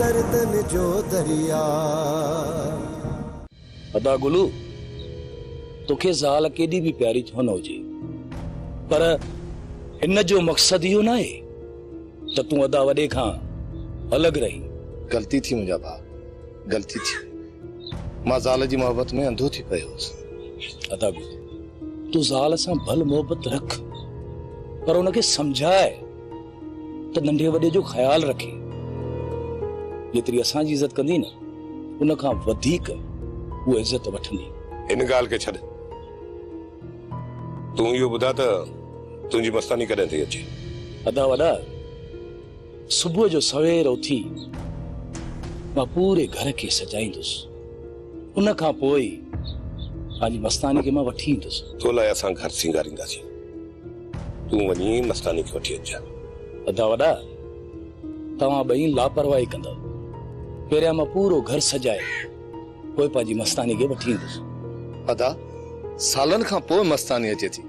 गर्दन जो दरिया। अदा गुलू तोखे ज़ाल केडी भी प्यारी छो न हुजे, पर इन जो मकसद इहो न आहे त तूं अदा वडे खां अलग रही। गलती थी मुंहिंजा भाउ, गलती थी। मां ज़ाल जी मोहब्बत में अंधो थी पियो हुअसि। अदा गुलू तू ज़ाल सां भल मोहब्बत रख, पर उनखे समझाए त नंढे वडे जो ख्याल रखे। जेतरी असांजी इज्जत कंदी न उन खां वधीक वो इज्जत वठंदी। इन गाल के छड़, तू यो बुधा त तुंजी मस्तानी कदे थी अचे? अदा वडा सुबह जो सवेर उथी मां पूरे घर के सजाईंदुसि, उन खां पोइ पंहिंजी मस्तानी के मां वठी ईंदुसि। तो लाइ असां घर सिंगारींदासीं, तू वञी मस्तानी खे वठी अचा। अदा वडा तव्हां ॿई लापरवाही कंदव। पहिरियां मां पूरो घर सजाए पोइ पंहिंजी मस्तानी खे वठी ईंदुसि। अदा सालन खां पोइ मस्तानी अचे थी,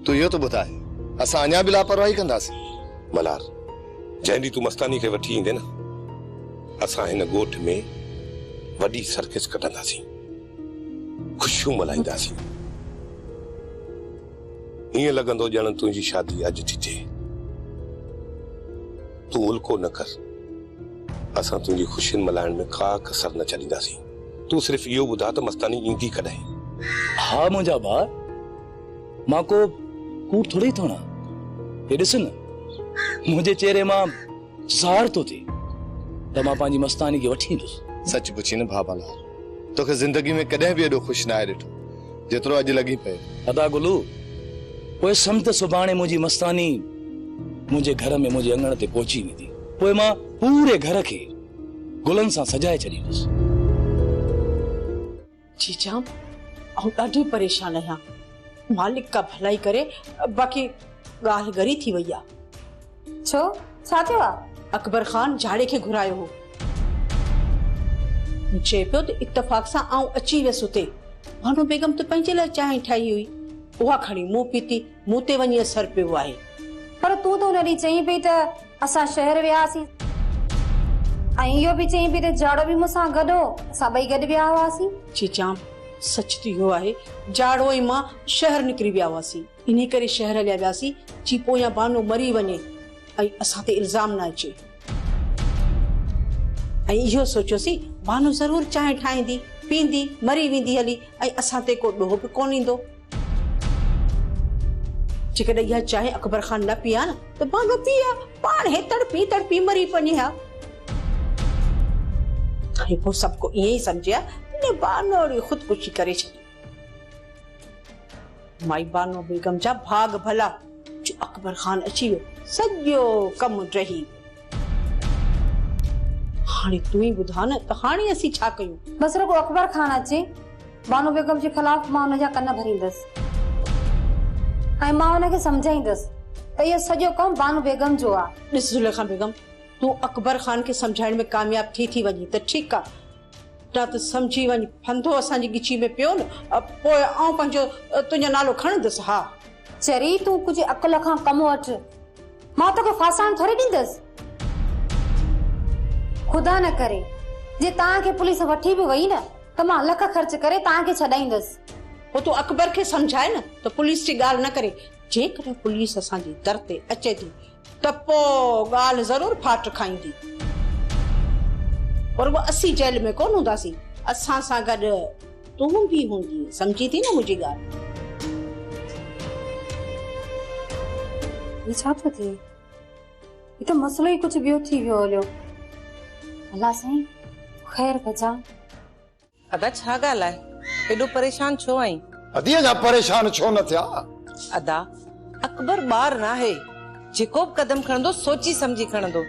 तू इहो तो ॿुधाए असां अञा बि लापरवाही कंदासीं? मलार जंहिं ॾींहुं तू मस्तानी खे वठी ईंदे न, असां हिन ॻोठ में वॾी सर्कस कढंदासीं, खुशियूं मल्हाईंदासीं। ईअं लॻंदो ॼण तुंहिंजी शादी अॼु थी थिए। तू उल्को न कर, असां तुंहिंजी खुशियुनि मल्हाइण में का कसर न छॾींदासीं। तू सिर्फ इहो ॿुधा त मस्तानी ईंदी कॾहिं? हा मुंहिंजा भाउ, मां को कूड़ थोड़ी थोड़ा। हे ॾिस न, मुंहिंजे चेहरे मां ज़ाहिर तो थिए त मां पंहिंजी मस्तानी खे वठी ईंदुसि। सच पुछी न भाबाला, तोखे ज़िंदगी में कॾहिं बि एॾो ख़ुशि न आहे ॾिठो जेतिरो अॼु लॻी पए। अदा गुलू पोइ सम्झ त सुभाणे मुंहिंजी मस्तानी मुंहिंजे घर में मुंहिंजे अंगण ते पहुची वेंदी। पोइ मां पूरे घर खे गुलनि सां सजाए छॾींदुसि। जीजा ऐं ॾाढी परेशान आहियां, मालिक का भलाई करे। बाक़ी ॻाल्हि गरी थी वई आहे। छो छा थियो आहे? अकबर खान झाड़े खे घुरायो हो, चए पियो त इत्तेफ़ाक सां आऊं अची वियसि उते। भानो बेगम त पंहिंजे लाइ चांहि ठाही हुई, उहा खणी मूं पीती, मूं ते वञी असर पियो आहे। पर तूं त उन ॾींहुं चईं पई त असां शहर वियासीं, ऐं इहो बि चईं पई त जाड़ो बि मूंसां गॾु हो, असां ॿई गॾु विया हुआसीं। चीचाम सच त इहो आहे, जाड़ो ई मां शहर निकिरी विया हुआसीं। इन करे शहर हलिया वियासीं जी पोयां बानो मरी वञे ऐं असां ते इल्ज़ाम न अचे। ऐं इहो सोचियोसीं बानो ज़रूर चांहि ठाहींदी, पींदी, मरी वेंदी हली, ऐं असां ते को ॾोह बि कोन ईंदो। जेकॾहिं इहा चांहि अकबर खान न पीआ न त बानो पीआ, पाण हे तड़पी मरी वञे हा। ऐं पोइ सभु को ईअं ई सम्झिया ने बानो ख़ुदकुशी करे छॾी। माई बानो बेगम जा भाग भला जो अकबर खान अची वियो, सॼो कमु रही। हाणे तूं ई ॿुधा न त हाणे असीं छा कयूं? बस रुगो अकबर खान अचे, बानो बेगम जे ख़िलाफ़ मां हुनजा कन भरींदसि ऐं मां हुनखे सम्झाईंदसि त इहो सॼो कमु बानो बेगम जो आहे। ॾिस ज़ुलेखा बेगम, तूं अकबर खान खे सम्झाइण में कामयाब थी वञी त ठीकु आहे, न त सम्झी वञ फंदो असांजी गिची में पियो न, पोइ आऊं पंहिंजो तुंहिंजो नालो खणंदसि। हा चरी तूं कुझु अकुल खां कमु वठ, मां तोखे फासाइण थोरी ॾींदसि। खुदा न करे जे तव्हांखे पुलिस वठी बि वई न त मां लख ख़र्च करे तव्हांखे छॾाईंदसि। पोइ तूं अकबर खे सम्झाए न त पुलिस जी ॻाल्हि न करे। जेकॾहिं पुलिस असांजी दर ते अचे थी त पोइ ॻाल्हि ज़रूर फाट खाईंदी। पर उहा असीं जेल में कोन हूंदासीं, असां सां गॾु तूं बि हूंदी। सम्झी थी न मुंहिंजी ॻाल्हि? छा थो थिए? ही त मसलो ई कुझु ॿियो थी वियो हलियो। अल्लाह साईं ख़ैर कजा। अदा छा ॻाल्हि आहे, एॾो परेशान छो आई? अदी अञा परेशान छो न थिया? अदा अकबर ॿार न आहे, जेको बि कदम खणंदो सोची समझी खणंदो,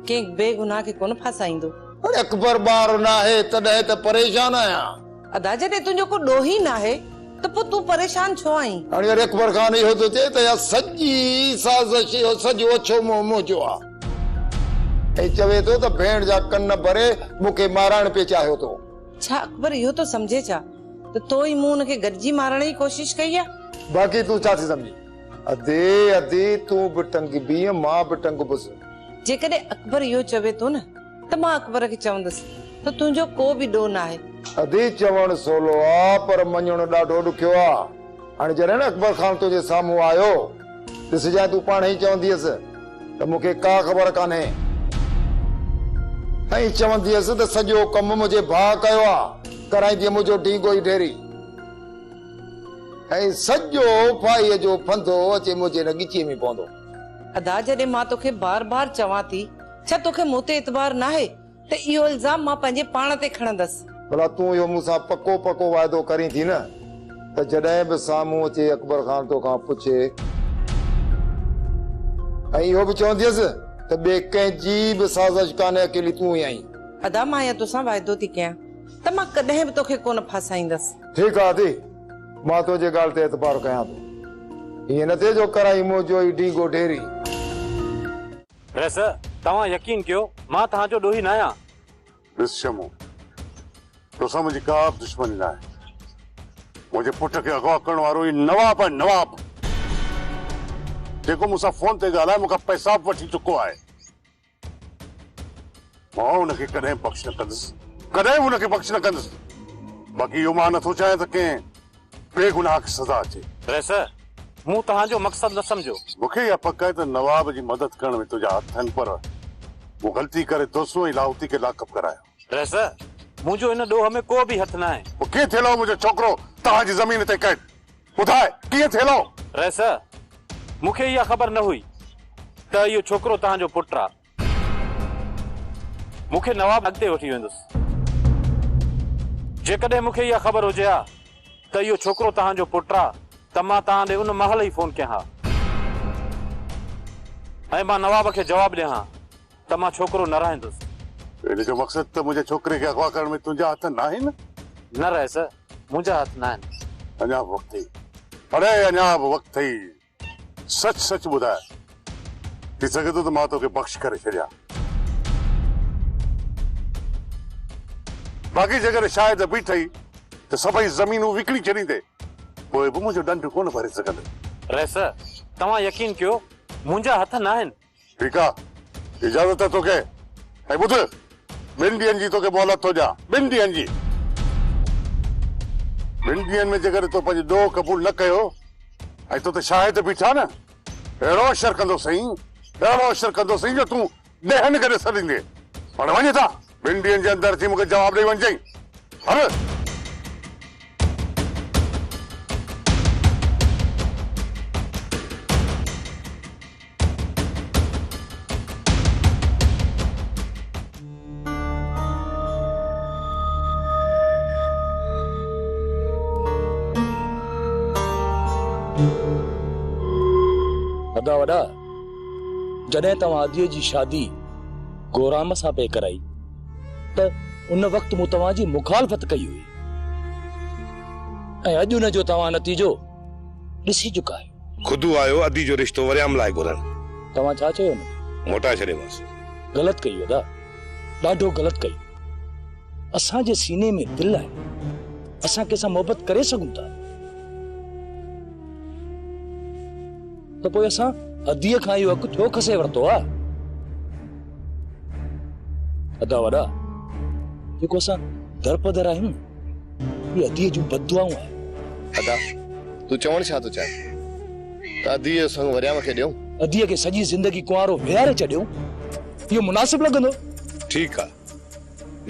कंहिं बेगुनाह खे कोन फासाईंदो। अरे अकबर ॿार न आहे तॾहिं त परेशान आहियां। अदा जॾहिं तुंहिंजो को ॾोही न आहे त पोइ तूं परेशान छो आई? हाणे अरे अकबर खान इहो थो थिए त इहा सॼी साज़िश सॼो अछो मुंहुं जो आहे ऐं चवे थो त भेण जा कन भरे मूंखे मारण पे चाहियो थो। छा अकबर इहो तो समझे छा त तो ई मूं हुनखे गॾिजी मारण जी कोशिश कई आहे? बाक़ी तूं छा थी समझी? अदे अदे तूं बि टंग बीह, मां बि टंग बुस। जेकॾहिं अकबर इहो चवे थो न त मां अकबर खे चवंदसि त तुंहिंजो को बि ॾोह न आहे। अधी चवण सोलो आ पर मञण ॾाढो ॾुखियो आ। हाणे जॾहिं न अकबर खान तुंहिंजे साम्हूं आयो ॾिसजांइ तूं पाण ई चवंदीअसि त मूंखे का ख़बर कान्हे ऐं चवंदीअसि त सॼो कमु मुंहिंजे भाउ कयो आहे कराईंदी मुंहिंजो ढींगो ई ढेरी ऐं सॼो फाईअ जो फंदो अचे मुंहिंजे न ॻिचीअ में पवंदो। अदा जॾहिं मां तोखे बार बार चवां थी छा तोखे मूं ते इतबार न आहे त इहो इल्ज़ाम मां पंहिंजे पाण ते खणंदसि। भला तूं इहो मूंसां पको पको वाइदो करी थी न त जॾहिं बि साम्हूं अचे अकबर खान तोखां पुछे ऐं इहो बि चवंदीअसि त ॿिए कंहिंजी बि साज़िश कान्हे अकेली तूं ई आहीं। अदा मां या तोसां वाइदो थी कयां त मां कॾहिं बि तोखे कोन फासाईंदसि। ठीकु आहे दी मां तुंहिंजे ॻाल्हि ते एतबार कयां थो। ईअं न थिए जो कराई मुंहिंजो ई ढींगो ढेरी। रस तव्हां यकीन कयो मां तव्हांजो ॾोही न आहियां। ॾिस शमू तोसां मुंहिंजी का बि दुश्मनी न आहे। मुंहिंजे पुट खे अगवा करण वारो ई नवाब आहे नवाब जेको मूंसां फोन ते ॻाल्हाए मूंखां पैसा बि वठी चुको आहे। मां हुनखे कॾहिं बख़्श न कंदुसि कॾहिं हुनखे बख़्श न कंदुसि। बाक़ी इहो मां नथो चाहियां त कंहिं बेगुनाह खे सज़ा अचे। रस मूं तव्हांजो मक़सदु न सम्झो। मूंखे इहा पक आहे त नवाब जी मदद करण में तुंहिंजा हथ आहिनि पर मूं ग़लती करे दोस्तों लाहौती खे लाकअप करायो। रस मुंहिंजो इन ॾोह में को बि हथु न आहे। पोइ कीअं थियलो मुंहिंजो छोकिरो तव्हांजी ज़मीन ते कैद ॿुधाए कीअं थियलो? रस मूंखे इहा ख़बर न हुई त इहो छोकिरो तव्हांजो पुटु आहे। मूंखे नवाब अॻिते वठी वेंदुसि। जेकॾहिं मूंखे इहा ख़बर हुजे हा त इहो छोकिरो तव्हांजो पुटु आहे त मां तव्हां ॾे उन महल ई फोन कयां हा ऐं मां नवाब खे जवाबु ॾियां हा त मां छोकिरो न रहंदुसि। इन जो मक़सदु त मुंहिंजे छोकिरे खे अगवा करण में तुंहिंजा हथ न आहिनि। न रहस मुंहिंजा हथ न आहिनि। अञा बि वक़्तु अथई अरे अञा बि वक़्तु अथई। सच सच ॿुधाए थी सघे थो त मां तोखे बख़्श करे छॾियां। बाक़ी जेकर शायदि बि ठही त सभई ज़मीनूं विकिणी छॾींदे पोइ बि मुंहिंजो ॾंढ कोन भरे सघंदे। रहस तव्हां यकीन कयो मुंहिंजा हथ न आहिनि। ठीकु आहे इजाज़त आहे तोखे। ऐं ॿुध 2 ॾींहंनि जी तोखे मोहलत थो ॾियां 2 ॾींहंनि जी। 2 ॾींहंनि में जेकर तो पंहिंजो ॾोह क़बूल न कयो ऐं तो त शाहिद बीठा न अहिड़ो अशर कंदो साईं अहिड़ो अशर कंदो साईं जो तूं ॾहनि करे छॾींदे। हाणे वञे था 2 ॾींहंनि जे अंदरि अची मूंखे जवाबु ॾेई वञजांइ। हल वॾा वॾा जॾहिं तव्हां अदीअ जी शादी गोराम सां पे कराई त उन वक़्तु मूं तव्हांजी मुखालफ़त कई हुई ऐं अॼु उन जो तव्हां नतीजो ॾिसी चुका आहियो। खुद आयो अदी जो रिश्तो वरियाम लाइ घुरण। तव्हां छा चयो न? मोटाए छॾियोमांसि। ग़लति कई वॾा ॾाढो ग़लति कई। असांजे सीने में दिलि आहे असां कंहिंसां मोहबत करे सघूं था त पोइ असां अदीअ खां इहो हक़ छो खसे वरितो आहे? अदा वॾा जेको असां दरपदर आहियूं इहे अदीअ जूं बददुआऊं आहिनि। अदा तूं चवण छा थो चाहे त अदीअ जो संग वरियाम खे ॾियूं? अदीअ खे सॼी ज़िंदगी कुंवारो विहारे छॾियूं इहो मुनासिब लॻंदो? ठीकु आहे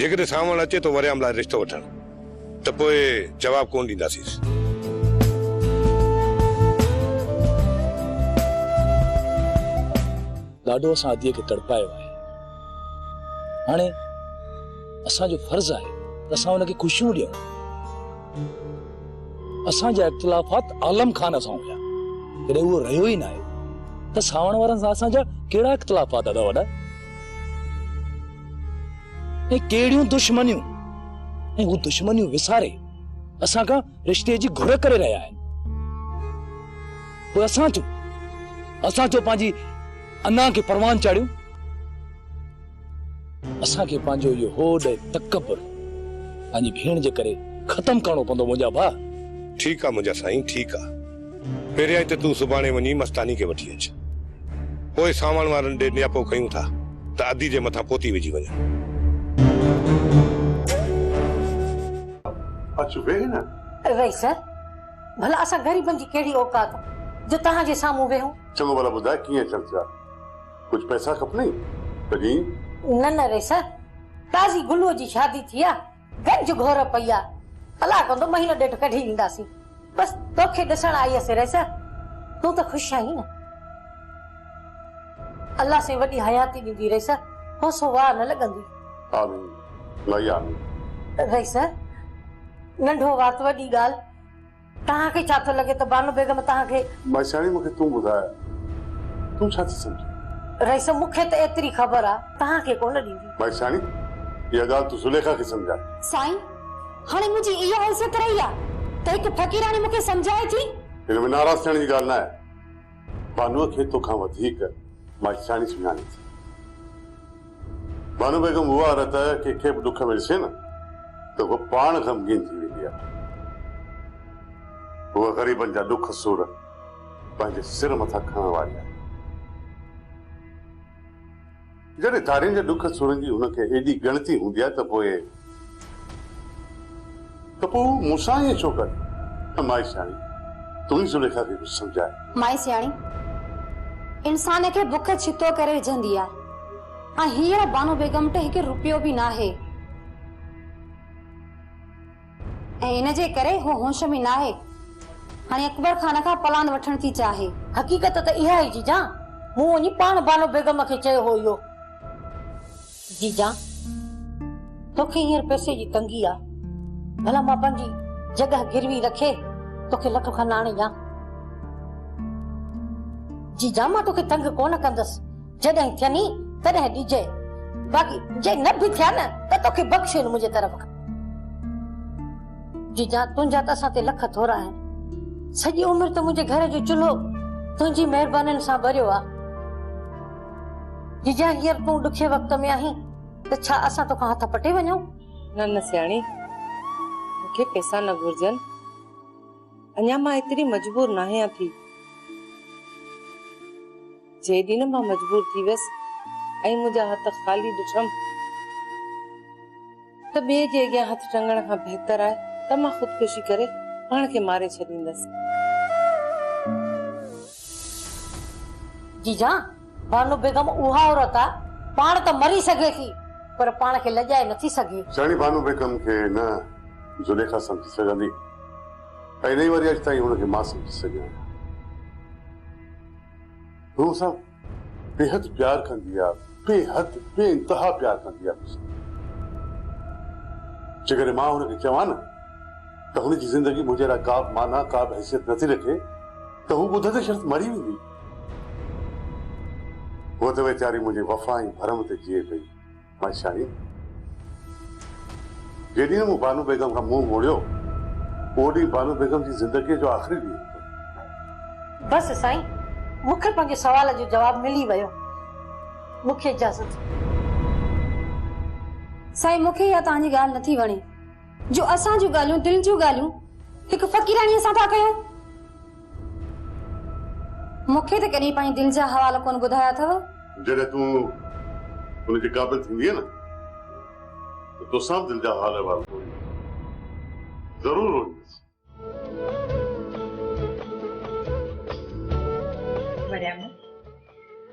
जेकॾहिं सावण अचे तो वरियाम लाइ रिश्तो वठण त पोइ जवाबु कोन ॾींदासीं। ॾाढो असां अदीअ खे तड़पायो आहे। हाणे असांजो फर्ज़ आहे त असां हुनखे ख़ुशियूं ॾियूं। असांजा इख़्तिलाफ़ात आलम खान सां हुया जॾहिं उहो रहियो ई न आहे त सावण वारनि सां असांजा कहिड़ा इख़्तिलाफ़ात दादा वॾा ऐं कहिड़ियूं दुश्मनियूं ऐं हू दुश्मनियूं विसारे असां खां रिश्ते जी घुर करे रहिया आहिनि। पोइ असां चो पंहिंजी अना खे परवान चाढ़ियूं। असांखे पंहिंजो इहो होड तकबर पंहिंजी भेण जे करे ख़तम करणो पवंदो मुंहिंजा भाउ। ठीकु आहे मुंहिंजा साईं ठीकु आहे। पहिरियां त तूं सुभाणे वञी मस्तानी खे वठी अच पोइ सावण वारनि ॾे नियापो कयूं था त अदी जे मथां पोती विझी वञा। अच वेह न। रईस भला असां ग़रीबनि जी कहिड़ी औकात जो तव्हांजे साम्हूं वेहूं। चङो भला ॿुधाए कीअं चर्चा, कुछ पैसा खपनि तॾहिं? न न रईस, ताज़ी गुलूअ जी शादी थी आहे, गंज घोर पई आहे, अलाह कंदो महीनो ॾेढ कढी ईंदासीं। बस तोखे ॾिसण आई हुअसि रईस, तूं त ख़ुशि आहीं न? अल्लाह से वॾी हयाती ॾींदी रईस, होसो वाह न लॻंदी। आमीन, लाई आमीन। रईस नंढो वात वॾी ॻाल्हि, तव्हांखे छा थो लॻे त बानो बेगम तव्हांखे? माइसाणी मूंखे तूं ॿुधाए, तूं छा थी सम्झी? रईस मूंखे त एतिरी ख़बर आहे, तव्हांखे कोन ॾींदी। माइसाणी इहा ॻाल्हि तूं ज़ुलेखा खे सम्झाए। साईं हाणे मुंहिंजी इहा हैसियत रही आहे त हिकु फ़क़ीराणी मूंखे सम्झाए थी। हिन में नाराज़ थियण जी ॻाल्हि न आहे, बानूअ खे तोखां वधीक माइसाणी सुञाणे थी। बानू बेगम उहा औरत कंहिंखे बि ॾुख में ॾिसे न त उहा पाण ग़मगीन थी वेंदी आहे। उहा ग़रीबनि जा ॾुख सूर पंहिंजे सिर मथां खणण वारी आहे। जॾहिं तारियुनि जे ॾुख सूरनि जी हुनखे एॾी गणती हूंदी आहे त पोइ मूंसां ईअं छो करे? माइसाणी तूं ई ज़ुलेखा खे कुझु सम्झाए। माई सियाणी इंसान खे बुख छितो करे विझंदी आहे, ऐं हींअर बानो बेगम ते हिकु रुपयो बि न आहे, ऐं इन जे करे हू होश में न आहे। हाणे अकबर खान खां पलान वठण थी चाहे। हक़ीक़त त इहा ई जीजा, मूं वञी पाण बानो बेगम खे चयो हो इहो। जीजा तोखे हींअर पैसे जी तंगी आहे, भला मां पंहिंजी जॻह गिरवी रखे तोखे लख खन आणे ॾियां? जीजा मां तोखे तंग कोन कंदसि, जॾहिं थियनी तॾहिं ॾिजे, बाक़ी जे न बि थिया न त तोखे बख़्शे मुंहिंजे तरफ़ खां। जीजा तुंहिंजा त असां ते लख थोरा आहिनि, सॼी उमिरि त मुंहिंजे घर जो चुल्हो तुंहिंजी महिरबानी सां भरियो आहे। जीजा हींअर तूं ॾुखे वक़्त में आहीं त छा असां तोखां हथ पटे वञूं? न न सियाणी, मूंखे पैसा न घुर्जनि, अञा मां एतिरी मजबूर न आहियां थी। जेॾी न मां मजबूर थी वियसि ऐं मुंहिंजा हथ ख़ाली ॾिठमि त ॿिए जे अॻियां हथ टंगण खां बहितर आहे त मां ख़ुदकुशी करे पाण खे मारे छॾींदसि। जीजा बानो बेगम उहा औरत आहे, पाण त मरी सघे थी पर पाण खे लॼाए नथी सघे। साणी बानू बेगम खे न ज़ुलेखा सम्झी सघंदी, ऐं न वरी अॼु ताईं हुनखे मां सम्झी सघियां। हू सां बेहद प्यार कंदी आहे, बेहद बेइंतहा प्यार कंदी आहे। जेकॾहिं मां हुनखे चवां न त हुनजी ज़िंदगी मुंहिंजे लाइ का माना का बि हैसियत नथी रखे त हू ॿुधंदे शर्त मरी वेंदी। वो तो बेचारी मुझे वफा ही भरम ते जिए पई। माइसाणी जेॾी न मूं बानू बेगम खां मुंहुं मोड़ियो, ओॾी बानू बेगम जी ज़िंदगी जो आख़िरी ॾींहुं। बस साईं, मूंखे पंहिंजे सवाल जो जवाब मिली वियो, मूंखे इजाज़त। साईं मूंखे इहा तव्हांजी ॻाल्हि नथी वणे जो असां जूं ॻाल्हियूं दिलि जूं ॻाल्हियूं हिकु फ़क़ीराणीअ सां था कयूं। मूंखे त कॾहिं पंहिंजी दिलि जा हवाल कोन ॿुधाया अथव। जॾहिं तूं हुनजे क़ाबिल थींदीअ न त तोसां दिलि जा हाल अहिवाल ज़रूरु होईंदसि।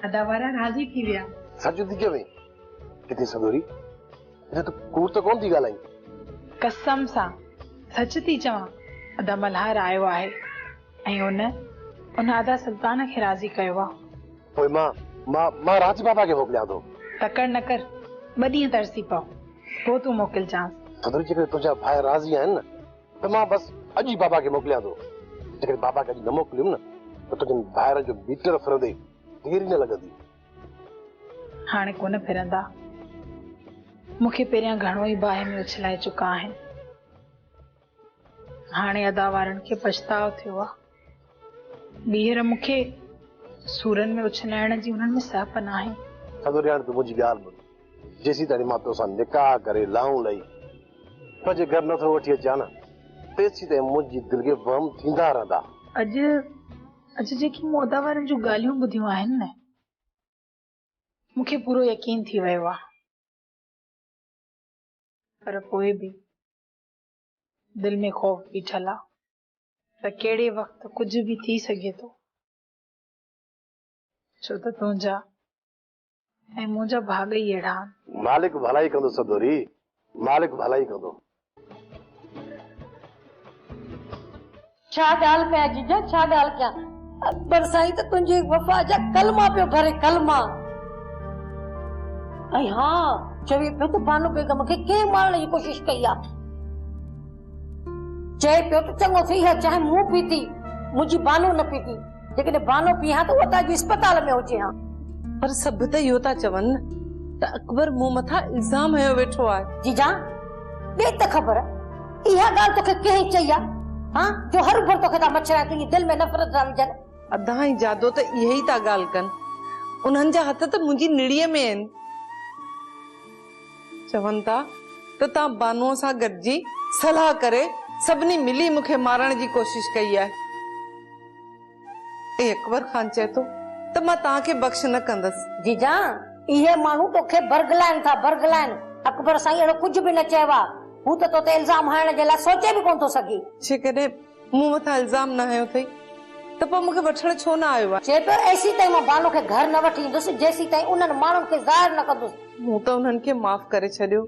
अदावारा राज़ी थी विया। सच थी चवे किथे सदोरी तो कूड़ तो कोन थी ॻाल्हाई। कसम सां सच थी चवां, अदा मल्हार आयो आहे ऐं उन अदा सुल्तान खे राज़ी कयो आहे। पोइ मां राज बाबा खे मोकिलियां थो। तकड़ न कर, ॿ ॾींहं तरसी पओ, पोइ तूं मोकिलजांसि। सदोरी जेकॾहिं तुंहिंजा भाउ राज़ी आहिनि न त मां बसि अॼु ई बाबा खे मोकिलियां थो। जेकॾहिं बाबा खे अॼु न मोकिलियुमि न त तुंहिंजनि ॿाहिरि जो मीटर फिरंदे देरि न लॻंदी। हाणे कोन फिरंदा, मूंखे पहिरियां घणो ई बाहि में उछलाए चुका आहिनि। हाणे अदावारनि खे पछताव थियो आहे। ॿीहर मूंखे सूरनि में उछलाइण जी उन्हनि में सहप न आहे। सदोरी हाणे तूं मुंहिंजी ॻाल्हि ॿुध, जेसीं ताईं मां तोसां निकाह करे लाऊं लही पंहिंजे घर नथो वठी अचां न तेसीं ताईं मुंहिंजी दिलि खे वहम थींदा रहंदा। अॼु जेकी मूं अदावारनि जूं ॻाल्हियूं ॿुधियूं आहिनि न, मूंखे पूरो यकीन थी वियो आहे, पर पोइ बि दिल में खौफ बीठल आहे त कहिड़े वक़्तु कुझु बि थी सघे थो, छो त तुंहिंजा ऐं मुंहिंजा भाग ई अहिड़ा आहिनि। मालिक भलाई कंदो सदोरी, मालिक भलाई कंदो। छा ॻाल्हि कया जीजा, छा ॻाल्हि कया? अकबर साईं त तुंहिंजी वफ़ा जा कलमा पियो भरे, कलमा। ऐं हा चवे पियो त बानो बेगम खे कंहिं मारण जी कोशिश कई आहे। चए पियो त चङो थी आहे चाहे मूं पीती, मुंहिंजी बानो न पीती, जेकॾहिं बानो पीहां त उहा ताजी अस्पताल में हुजे हा। पर सब त इहो था चवनि त अकबर मूं मथां इल्ज़ाम हयो वेठो आहे। जीजा ॾे त ख़बर, इहा ॻाल्हि तोखे कंहिं चई आहे? हाँ जो हर भर तोखे था मच्छर तुंहिंजी दिल में नफ़रत था विझनि। अदा ऐं जादो त इहे ई था ॻाल्हि कनि, उन्हनि जा हथ त मुंहिंजी निड़ीअ में आहिनि। चवनि था त तव्हां बानुअ सां गॾिजी सलाह करे सभिनी मिली मूंखे मारण जी कोशिश कई आहे। ऐं अकबर खान चए थो त मां तव्हांखे बख़्श न कंदसि। जीजा इहे माण्हू तोखे बरगलाइनि था, बरगलाइनि। अकबर साईं अहिड़ो कुझु बि न चयो आहे, हू त तो ते इल्ज़ाम हणण जे लाइ सोचे बि कोन थो सघे। जेकॾहिं मूं मथां इल्ज़ाम न हयो अथई त पोइ मूंखे वठण छो न आयो आहे? चए पियो एसी ताईं मां बानो खे घर न वठी ईंदुसि जेसी ताईं उन्हनि माण्हुनि खे ज़ाहिर न कंदुसि। मूं त उन्हनि खे माफ़ करे छॾियो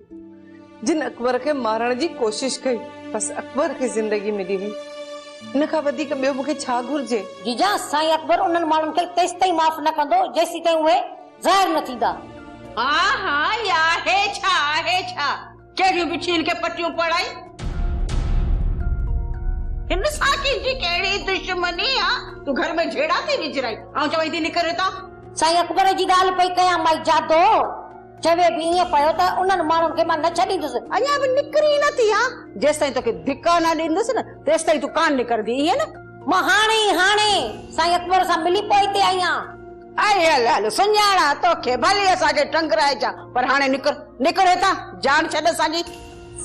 जिन अकबर खे मारण जी कोशिश कई, बस अकबर खे ज़िंदगी मिली हुई। इन खां वधीक ॿियो मूंखे छा घुर्जे? जीजा साईं अकबर उन्हनि माण्हुनि खे तेसि ताईं माफ़ न कंदो जेसी ताईं उहे ज़ाहिर न थींदा। हाँ हाँ या है छा कहिड़ियूं बि छील के पटियूं पढ़ाई। हिन साकी जी कहिड़ी दुश्मनी आहे? तूं घर में झेड़ा थी विझराई ऐं चवई थी निकर हितां। साईं अकबर जी ॻाल्हि पई कयां माई जादो, चवे बि ईअं पियो त उन्हनि माण्हुनि खे मां न छॾींदुसि। अञा बि निकिरी न थी आहे, जेसि ताईं तोखे धिका न ॾींदुसि न तेसि ताईं तूं कान निकिरंदी, ईअं न? मां हाणे साईं अकबर सां मिली पोइ हिते आई आहियां। अरे हल सुञाणा तोखे, भली असांखे टंगराइजा, पर हाणे निकर हितां, जान छॾ असांजी।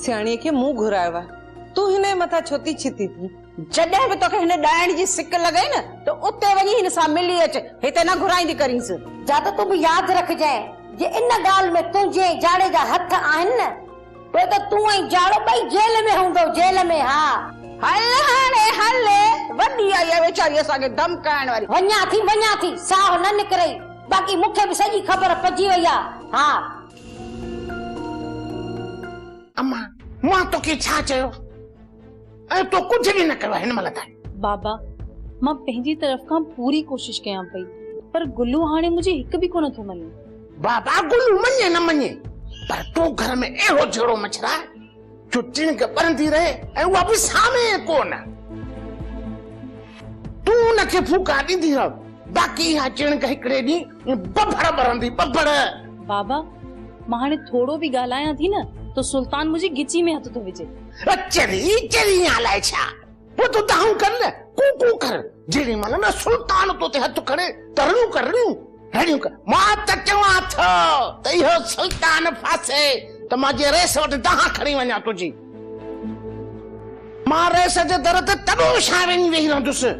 सियाणीअ खे मूं घुरायो आहे, तूं हिन मथां छो थी छिती थी? जॾहिं बि तोखे हिन ॾाइण जी सिक लॻई न त उते वञी हिन सां मिली अच, हिते न घुराईंदी करींसि। जात तूं बि यादि रखजांइ जे इन ॻाल्हि में तुंहिंजे जाड़े जा हथ आहिनि न, पोइ त तूं ऐं जाड़ो ॿई जेल में हूंदो, जेल में। हा हल हाणे हल, वॾी आई आहे वेचारी असांखे धमकाइण वारी। वञा थी साह न निकिरई, बाक़ी मूंखे बि सॼी ख़बर पइजी वई आहे। हा अम्मा मां तोखे छा चयो? ऐं तो कुझु बि न कयो हिन महिल ताईं। बाबा मां पंहिंजी तरफ़ खां पूरी कोशिश कयां पई, पर गुल्लू हाणे मुझे हिकु बि कोन थो मञे। बाबा गुल्लू मञे न मञे, पर तूं घर में अहिड़ो जहिड़ो मछरा जो टिणक ॿरंदी रहे ऐं उहा बि सामे कोन। तूं उनखे फूका ॾींदी रह, बाक़ी इहा टिणक हिकिड़े ॾींहुं बबड़ ॿरंदी, बबड़। बाबा मां हाणे थोरो बि ॻाल्हायां थी न तो सुल्तान मुझे गिची में हथ थो विझे। चरी हलाए छा? पोइ तूं दाऊं कर न, कू कर। जेड़ी महिल न सुल्तान तो ते हथ खणे तरणियूं करणियूं हेड़ियूं कर। मां त चवां थो त इहो सुल्तान फासे त मां जे रेस वटि दहा खणी वञा तुंहिंजी। मां रेस जे दर ते तॾो छा वञी वेही रहंदुसि,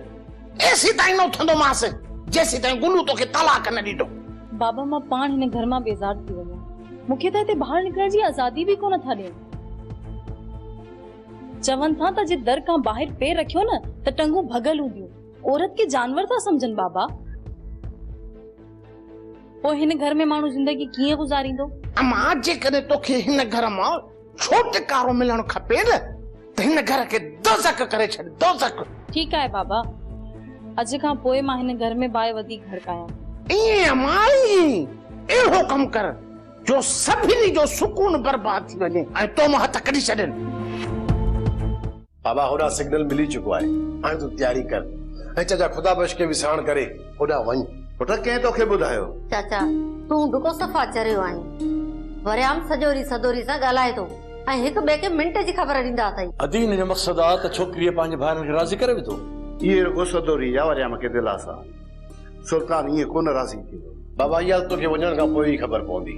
एसी ताईं न उथंदोमांसि जेसी ताईं गुल्लू तोखे तलाक न ॾींदो। बाबा मां पाण हिन घर मां बेज़ार थी वञा, मूंखे त हिते ॿाहिरि निकिरण जी आज़ादी बि कोन था ॾियनि। चवनि था त जे दर खां ॿाहिरि पेर रखियो न त टंगूं भगल हूंदियूं, औरत के जानवर था समझनि। बाबा पोइ हिन घर में माण्हू ज़िंदगी कीअं गुज़ारींदो? अम्मा जेकॾहिं तोखे हिन घर मां छोटकारो मिलणु खपे न त हिन घर खे दोज़ख करे छॾ, दोज़ख। ठीकु आहे बाबा, अॼु खां पोइ मां हिन घर में बाहि वधीक खड़कायां। ईअं माई अहिड़ो कमु कर जो सभिनी जो सुकून बर्बाद थी वञे ऐं तो मां हथ कढी छॾनि। बाबा होॾा सिग्नल मिली चुको आहे, हाणे तूं तयारी कर ऐं चाचा खुदा बख्श खे विसाण करे होॾा वञ। पुट कंहिं तोखे ॿुधायो? चाचा तूं ढुको सफ़ा चरियो आहीं, वरियाम सॼोरी सदोरी सां ॻाल्हाए थो ऐं हिक ॿिए खे मिंट जी ख़बर ॾींदा अथई। अदीन जो मक़सद आहे त छोकिरीअ पंहिंजे भाइरनि खे राज़ी करे विधो। इहे रुगो सदोरी या वरियाम खे दिलास आहे, सुल्तान ईअं कोन राज़ी थींदो। बाबा इहा तोखे वञण खां पोइ ई ख़बर पवंदी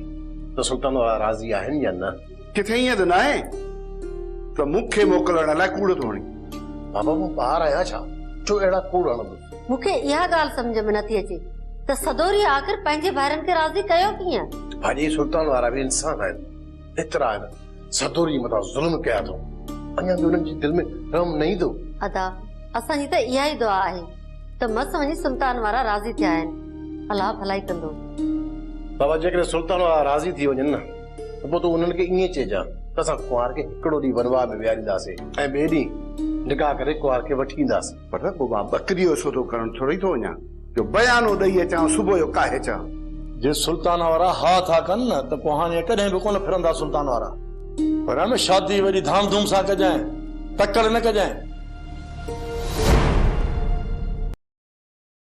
त सुल्तान राज़ी आहिनि या न। किथे ईअं त न आहे त मूंखे मोकिलण लाइ कूड़ थो हणी। बाबा मां ॿाहिरि आहियां छा जो अहिड़ा कूड़ हणंदुसि? मूंखे इहा ॻाल्हि सम्झ में नथी अचे त सदोरी आख़िर पंहिंजे भाइरनि खे राज़ी कयो कीअं? भाॼी सुल्तान वारा बि इंसान आहिनि, एतिरा आहिनि, सदोरी मथां ज़ुल्म कया अथऊं, अञा बि उन्हनि जी दिलि में रहम न ईंदो। अदा असांजी त इहा ई दुआ आहे त मस वञी सुल्तान वारा राज़ी थिया आहिनि, अलाह भलाई कंदो। बाबा जेकॾहिं सुल्तान वारा राज़ी थी वञनि न त पोइ तूं उन्हनि खे ईअं चइजां त असां कुंवार खे हिकिड़ो ॾींहुं वनवाह में विहारींदासीं ऐं ॿिए ॾींहुं निकाह करे कुंवार खे वठी ईंदासीं। पर पोइ मां बकरी जो सौदो करणु थोरी थो वञा जो बयानो ॾेई अचां सुबुह जो काहे अचां। जे सुल्तान वारा हा था कनि न त पोइ हाणे कॾहिं बि कोन फिरंदा सुल्तान वारा। पर शादी वरी धाम धूम सां कजांइ, तकड़ न कजांइ।